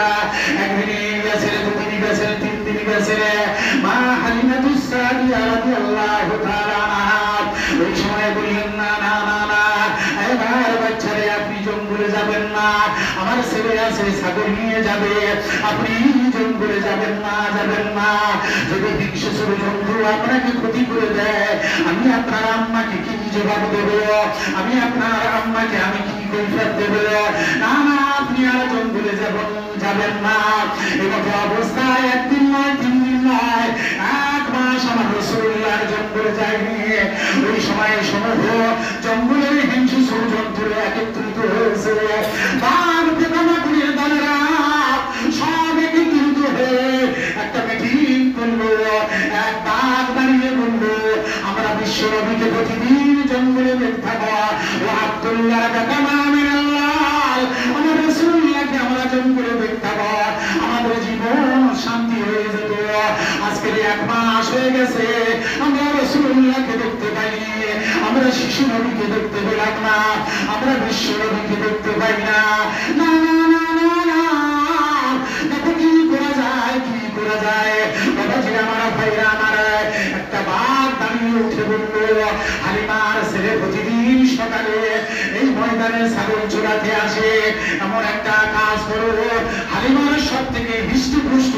একদিন গেছেন, দুদিন গেছেন, 3 দিন গেছেন। মা হালিমাতুস সাদিয়া রাদিয়াল্লাহু তাআলা আনহা ওই সময় বললেন না না না না, এবার বাচ্চারে আপনি জঙ্গলে যাবেন না, আমার ছেলে আছে ছাগল নিয়ে যাবে, আপনি জঙ্গলে যাবেন না, যাবেন না। যদি হিংস্র জন্তু আপনাকে ক্ষতি করে দেয়, আমি আপনার আম্মাকে কি জবাব দেব? আমি আপনার আম্মাকে আমি কি কৈফিয়ত দেব? না না, আপনি আর জঙ্গলে যাবেন না। এমতো অবস্থায় 1 দিন নয়, 3 দিন নয়, 1 মাস আমার রাসূলুল্লাহ জঙ্গলে যায়নি। ওই সময় সমগ্র জঙ্গলের হিংস্র জন্তুরা একত্রিত হয়েছে, বাঘ পোকামাকড়ের দলেরা সব একত্রিত হয়ে একটা মিটিং করলো। এক বাঘ দাঁড়িয়ে বললো, আমরা বিশ্ব নবীকে প্রতিদিন জঙ্গলে দেখতে পাবো, ও আব্দুল্লাহ বেটা আমিনাল্লাহ, আমার রাসূলুল্লাহকে আমরা জঙ্গলে দেখতে পাবো, আমাদের জীবন শান্তি হয়ে যেত। আজকে 1 মাস হয়ে গেছে আমরা রাসূলুল্লাহকে দেখতে পাইনি, আমরা শিশু নবীকে দেখতে পেলাম না, আমরা আমরা বিশ্ব নবীকে দেখতে পাই না। না না না না না, দেখো কি করা যায়, কি করা যায়। বাবাজি আমার, ভাইরা আমার, একটা বাঘ দাঁড়িয়ে উঠে বলল, হালিমার ছেলে প্রতিদিন সকালে এই ময়দানে ছাগল চড়াতে আসে, এমন একটা কাজ করো, হালিমার সব থেকে হৃষ্টপুষ্ট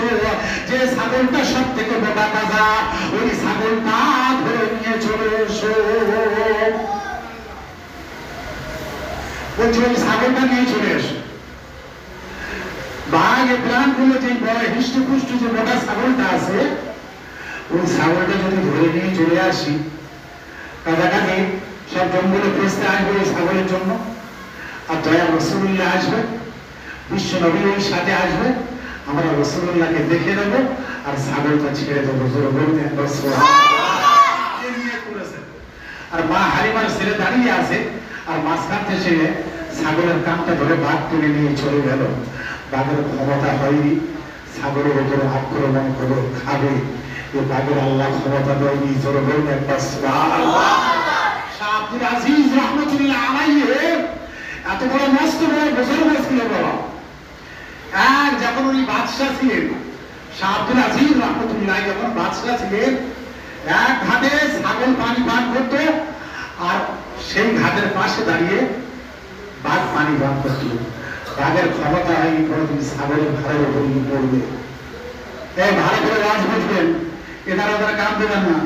যে ছাগলটা সব থেকে মোটা তাজা, ওই ছাগলটা ধরে নিয়ে চলে এসো। বলছি ওই ছাগলটা নিয়ে চলে এসো। বাঘ প্ল্যান করলো যে বড় হৃষ্টপুষ্ট যে মোটা ছাগলটা আছে, ওই ছাগলটা যদি ধরে নিয়ে চলে আসি, কাছাকাছি সব জঙ্গলে খুঁজতে আসবে ওই ছাগলের জন্য, আর দয়া রাসূলুল্লাহ আসবে, বিশ্ব নবী ওই সাথে আসবে, আমরা রাসূলুল্লাহকে দেখে নেব আর ছাগলটা ছেড়ে দেবো। জোরে বলতে আর মা হালিমার ছেলে দাঁড়িয়ে আছে, আর মাঝখান থেকে ছাগলের কানটা ধরে বাঘ তুলে নিয়ে চলে গেল। বাঘের ক্ষমতা হয়নি ছাগলের উপরে আক্রমণ করে খাবে, এ বাঘের আল্লাহ ক্ষমতা দেয়নি। জোরে বলতে একবার সুবহানাল্লাহ। শাহ আব্দুল আজিজ রহমতুল্লাহ আলাইহি এত বড় মস্ত বড় বুজুর্গ ছিল বাবা। এক যখন উনি বাদশাহ ছিলেন, শাহ আব্দুল আজিজ রহমতুল্লাহ যখন বাদশাহ ছিলেন, এক ঘাটে ছাগল পানি পান করত, আর সেই ঘাটের পাশে দাঁড়িয়ে বাঘ পানি পান করত। বাঘের ক্ষমতা হয়নি কোনোদিন ছাগলের ঘাড়ের উপর পড়বে। এই ভালো করে রাজ বুঝবেন, এনারা ওরা কাম দেবেন না।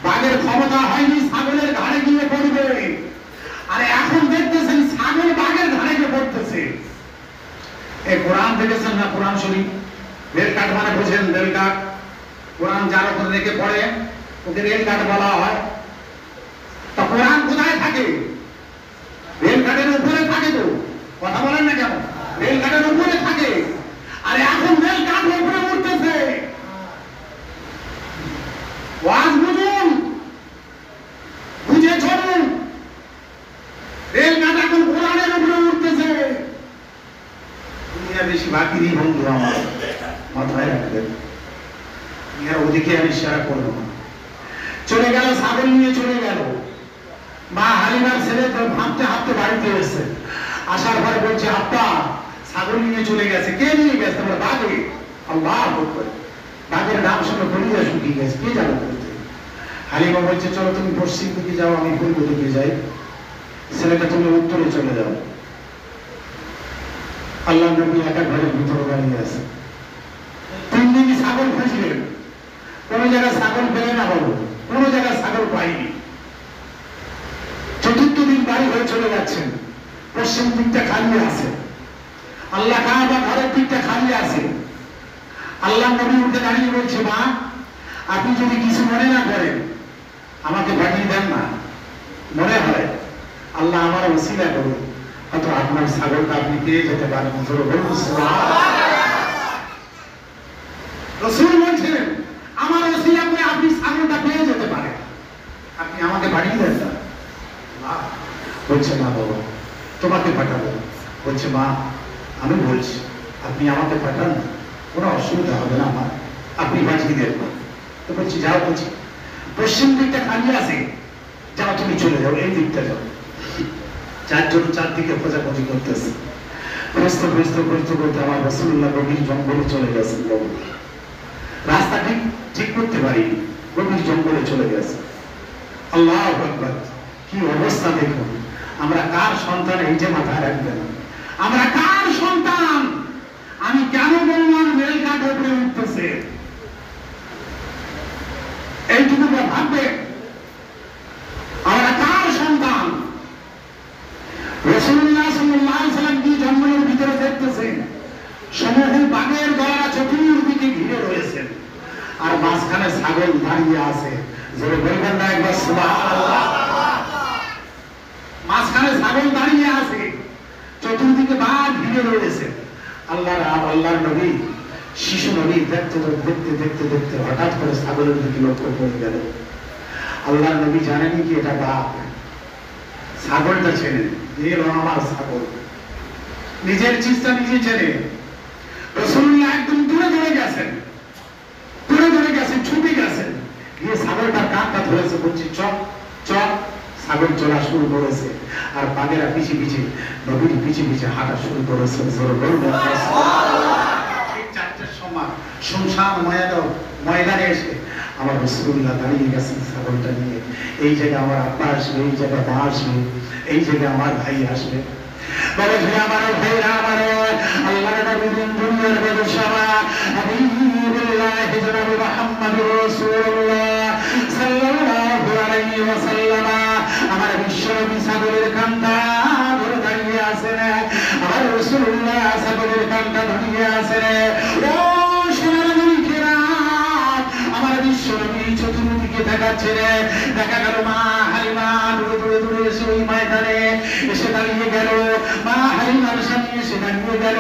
বাঘের ক্ষমতা হয়নি ছাগলের ঘাড়ে গিয়ে পড়বে, আর এখন দেখতেছেন ছাগল বাঘের ঘাড়ে গিয়ে পড়তেছে। এই কোরআন দেখেছেন না, কোরআন শরীফ রেল কাঠ মানে বোঝেন, রেল কাঠ। কোরআন যার উপর রেখে পড়ে ওকে রেল কাঠ বলা হয়। তা কোরআন কোথায় থাকে? রেল কাঠের উপরে থাকে। তো কথা বলেন না কেন? রেল কাঠের উপরে থাকে, আর এখন রেল কাঠ উপরে উঠতেছে। ওয়াজ বুঝুন, বুঝে চলুন। রেল কাঠ এখন কোরআনের উপরে উঠতেছে। দুনিয়া বেশি বাকি নেই বন্ধু আমার, মাথায় রাখবেন। ওদিকে আমি শেয়ার করবো না। চলে গেল, ছাগল নিয়ে চলে গেল। মা হালিমার ছেলে তো ভাবতে হাঁটতে বাড়িতে এসেছে। আসার পরে বলছে, আব্বা ছাগল নিয়ে চলে গেছে। কে নিয়ে গেছে? আমরা বাঘে। আল্লাহ আকবার। বাঘের নাম শুনে কলিজা শুকিয়ে গেছে, কে যাবে বলতে। হালিমা বলছে, চলো তুমি পশ্চিম দিকে যাও, আমি পূর্ব দিকে যাই। ছেলেটা তুমি উত্তরে চলে যাও। আল্লাহ নবী একা ঘরের ভিতরে দাঁড়িয়ে আছে। 3 দিন ছাগল খুঁজলেন, কোন জায়গায় ছাগল পেলে না বাবু, কোন জায়গায় ছাগল পাইনি। 4th দিন বাড়ি হয়ে চলে যাচ্ছেন, পশ্চিম দিকটা খালি আছে, আল্লাহ কাবা ঘরের দিকটা খালি আছে। আল্লাহ নবী উঠে দাঁড়িয়ে বলছে, মা আপনি যদি কিছু মনে না করেন আমাকে পাঠিয়ে দেন না। মনে হয় আল্লাহ আমার ওসিলা করুন, হয়তো আপনার ছাগলটা আপনি পেয়ে যেতে পারেন। রাসূল বলছেন, আমার ওসিলা করে আপনি ছাগলটা পেয়ে যেতে পারেন, আপনি আমাকে পাঠিয়ে দেন না। বলছে, না বাবা তোমাকে পাঠাবো। বলছে, মা আমি বলছি আপনি আমাকে পাঠান, কোনো অসুবিধা হবে না আমার, আপনি পাঠিয়ে দেন। তো বলছি, যাও। বলছি পশ্চিম দিকটা খালি আছে, যাও তুমি চলে যাও, এই দিকটা যাও। 4 জন 4 দিকে খোঁজাখুঁজি করতেছে। খুঁজতে খুঁজতে খুঁজতে করতে আমার রাসূলুল্লাহ গভীর জঙ্গলে চলে গেছেন। রাস্তা ঠিক করতে পারিনি, গভীর জঙ্গলে চলে গেছে। আল্লাহু আকবার, কি অবস্থা দেখুন। আমরা কার সন্তান এই যে মাথায় রাখবেন, আমরা কার সন্তান? আমি কেন বললাম রেল কাঠ উপরে উঠতেছে, এইটুকু ভাববে আমরা কার সন্তান? রাসূলুল্লাহ সাল্লাল্লাহু আলাইহি ওয়াসাল্লাম কি জঙ্গলের ভিতরে দেখতেছেন, সমূহ বাঘের দলেরা চতুর্দিকে ঘিরে রয়েছেন, আর মাঝখানে ছাগল দাঁড়িয়ে আছে। জোরে বলবেন না একবার সুবহানাল্লাহ। মাঝখানে ছাগল দাঁড়িয়ে আছে, চতুর্দিকে বাঘ ঘিরে রয়েছে। আল্লাহর নবী, শিশু নবী দেখতে দেখতে দেখতে দেখতে হঠাৎ করে ছাগলের দিকে লক্ষ্য করে গেল। আল্লাহর নবী জানেনি কি এটা বাঘ। ছাগলটা চেনে, আমার ছাগল, নিজের চিন্তা নিজে চেনে। রাসূলুল্লাহ একদম দূরে দূরে গেছেন, ছুটে গেছেন, গিয়ে ছাগলটার কানটা ধরেছে। বলছি, চল চল। ছাগল চলা শুরু করেছে, আর বাঘেরা পিছে পিছে নবীর পিছে পিছে হাঁটা শুরু করেছে। ঠিক 4টার সময় শুনশান ময়দানে এসে আমার রাসূলুল্লাহ দাঁড়িয়ে গেছেন ছাগলটা নিয়ে। এই জায়গায় আমার আব্বা আসবে, এই জায়গায় মা আসবে, এই জায়গায় আমার ভাই আসবে। বলে আমার ভাইরা, আমার আল্লাহর নবী দুনিয়ার বাদশাহ হাবিবুল্লাহ জনাব মুহাম্মদুর রাসূলুল্লাহ সাল্লাল্লাহু আলাইহি ওয়াসাল্লাম আমার বিশ্বনবী ছাগলের কান্দা ধরে দাঁড়িয়ে আছেন। আমার রাসূলুল্লাহ ছাগলের কান্দা ধরে আছেন। ও সোনার নবীরা, আমার বিশ্বনবী চতুর্দিকে দেখাচ্ছে রে। দেখা গেল মা হালিমা দূরে দূরে দূরে এসে ওই ময়দানে এসে দাঁড়িয়ে গেল। মা হালিমার সামনে এসে দাঁড়িয়ে গেল।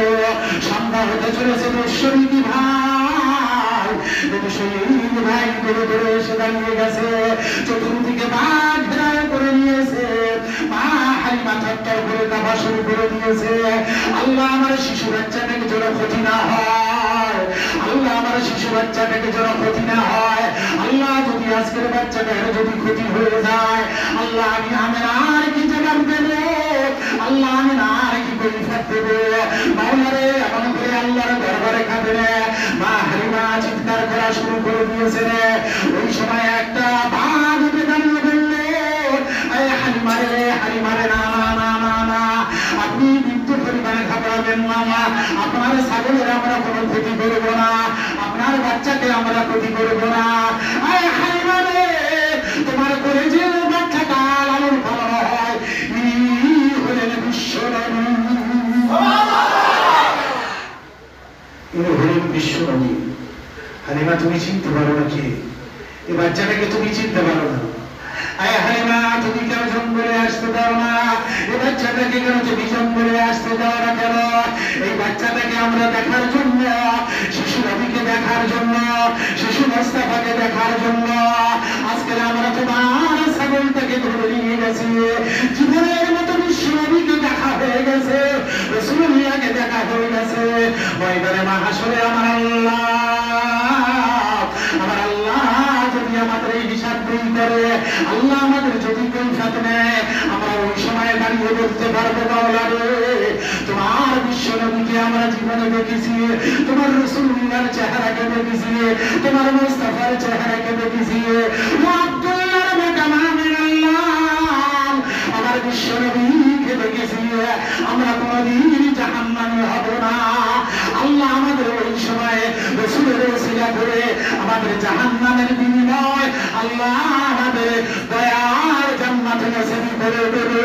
সন্ধ্যা হতে চলেছে, বিশ্বনবী ভাই, বিশ্বনবী ভাই দূরে দূরে এসে দাঁড়িয়ে গেছে। চতুর্দিকে বাঘ ঘেরাও করে নিয়েছে। মা হালিমা থরথর করে কাঁপা শুরু করে দিয়েছে। আল্লাহ আমার শিশু বাচ্চাটাকে যেন ক্ষতি না হয়, আল্লাহ আমার শিশু বাচ্চাটাকে যেন ক্ষতি না হয়। আল্লাহ যদি আজকের বাচ্চাটার যদি ক্ষতি হয়ে যায়, আল্লাহ আমি আর কি জবাব দেব? আল্লাহ আমি আর কি পরীক্ষা দেব? মাওলারে এমন করে আল্লাহর দরবারে কাঁদে। মা হালিমা চিৎকার করা শুরু করে দিয়েছে রে। ওই সময় একটা বাঘ উঠে দাঁড়িয়ে বললো, হালিমারে হালিমারে, না না না না না, আপনি মৃত্যু পরিমাণে ঘাবড়াবেন না। আপনার ছাগলের আমরা কোনো ক্ষতি করবো না, আপনার বাচ্চাকে আমরা ক্ষতি করবো না। হালিমারে, তোমার করে যে বাচ্চাটা লালন পালন হয়, হলেন বিশ্বনবী, হলেন বিশ্বনবী। হালিমা তুমি চিনতে পারো না কি? এই বাচ্চাটাকে তুমি চিনতে পারো না? হালিমা তুমি কেন জঙ্গলে আসতে দাও না? এই বাচ্চাটাকে কেন তুমি জঙ্গলে আসতে দাও না কেন? এই বাচ্চাটাকে আমরা দেখার জন্য, শিশু নবীকে দেখার জন্য, শিশু মোস্তাফাকে দেখার জন্য আজকে আমরা তোমার ছাগলটাকে ধরে নিয়ে গেছি। জীবনের মতো বিশ্ব নবীকে দেখা হয়ে গেছে, রাসূলুল্লাহকে দেখা হয়ে গেছে। ময়দানে মাহশরে আমার আল্লাহ যদি আমাদের এই হিসাব বই করে, আল্লাহ আমাদের যদি কৈফিয়ত নেয়, আমরা ওই সময় দাঁড়িয়ে বলতে পারবো, মাওলা রে, তোমার বিশ্ব নবীকে আমরা জীবনে দেখেছি, তোমার রাসূলুল্লাহর চেহারাকে দেখেছি, তোমার মুস্তাফার চেহারাকে দেখেছি। ও আব্দুল্লাহর বেটা আল্লাহ, আমার বিশ্ব নবীকে দেখেছি। আমরা কোনদিন জাহান্নামী হব না। আল্লাহ আমাদের ওই সময় রাসূলের ওসিলা করে আমাদের জাহান্নামের বিনিময় আল্লাহ আমাদের দয়ার জান্নাত নসিব করে দেবে।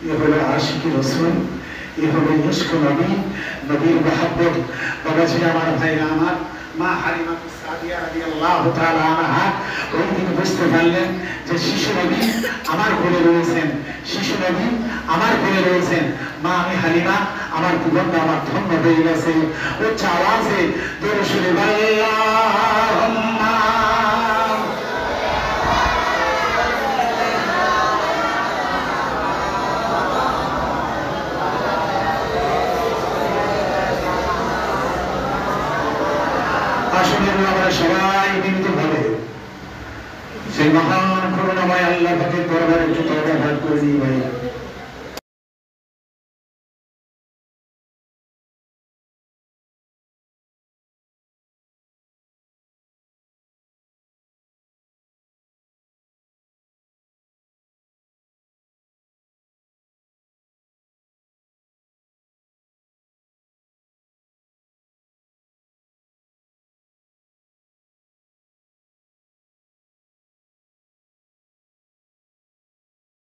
এ হলো আশিকি রাসূল, এ হলো ইশক নবী, নবীর মহব্বত। বাবাজি আমার, ভাইরা আমার, মা হালিমা সাদিয়া রাদিয়াল্লাহু তাআলা আনহা ওই দিন বুঝতে পারলেন যে শিশু নবী আমার কোলে রয়েছেন, শিশু নবী আমার কোলে রয়েছেন। মা আমি হালিমা, আমার জীবনটা আমার ধন্য হয়ে গেছে। ও আওয়াজে দরুদ শরীফ আল্লাহুম্মা আসলে আমরা সবাই বিনীত ভাবে সেই মহান করুণাময় আল্লাহ পাকের দরবারে একটু তওবা করে দিই ভাই।